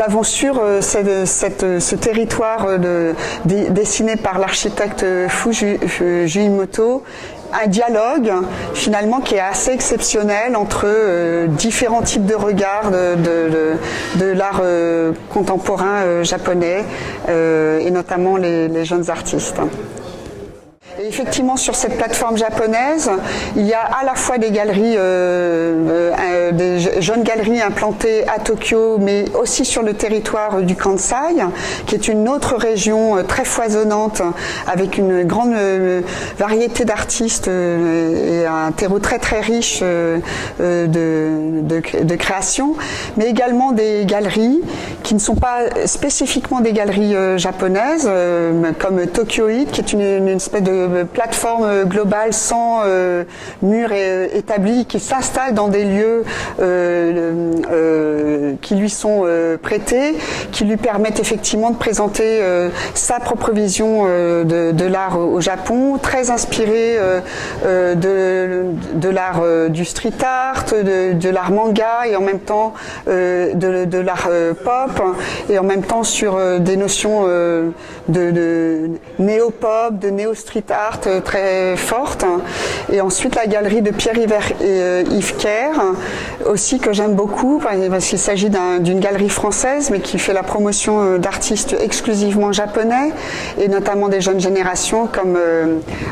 nous avons sur ce territoire dessiné par l'architecte Fujimoto un dialogue finalement qui est assez exceptionnel entre différents types de regards de l'art contemporain japonais et notamment les jeunes artistes. Et effectivement, sur cette plateforme japonaise, il y a à la fois des galeries, des jeunes galeries implantées à Tokyo, mais aussi sur le territoire du Kansai, qui est une autre région très foisonnante, avec une grande variété d'artistes et un terreau très très riche de création, mais également des galeries qui ne sont pas spécifiquement des galeries japonaises, comme Tokyoïd, qui est une espèce de plateforme globale sans mur établi, qui s'installe dans des lieux qui lui sont prêtés, qui lui permettent effectivement de présenter sa propre vision de l'art au Japon, très inspiré de l'art du street art, de l'art manga et en même temps de l'art pop, et en même temps sur des notions de néo-pop, de néo-street art très forte. Et ensuite la galerie de Pierre-Yves Kerr aussi, que j'aime beaucoup parce qu'il s'agit d'une galerie française mais qui fait la promotion d'artistes exclusivement japonais et notamment des jeunes générations comme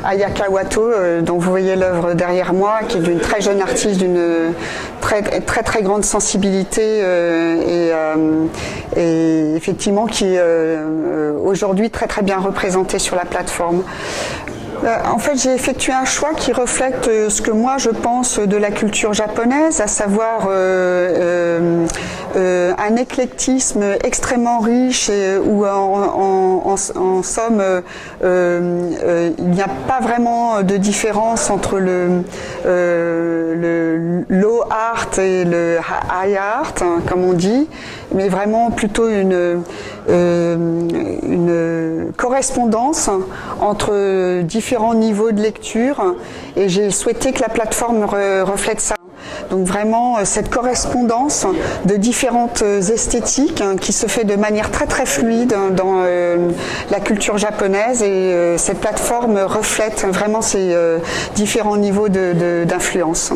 Ayaka Wato, dont vous voyez l'œuvre derrière moi, qui est d'une très jeune artiste d'une très grande sensibilité et effectivement qui est aujourd'hui très bien représentée sur la plateforme. En fait, j'ai effectué un choix qui reflète ce que moi je pense de la culture japonaise, à savoir un éclectisme extrêmement riche et où en somme il n'y a pas vraiment de différence entre le low art et le high art, comme on dit, mais vraiment plutôt une correspondance entre différents niveaux de lecture, et j'ai souhaité que la plateforme reflète ça. Donc vraiment cette correspondance de différentes esthétiques qui se fait de manière très fluide dans la culture japonaise, et cette plateforme reflète vraiment ces différents niveaux d'influence.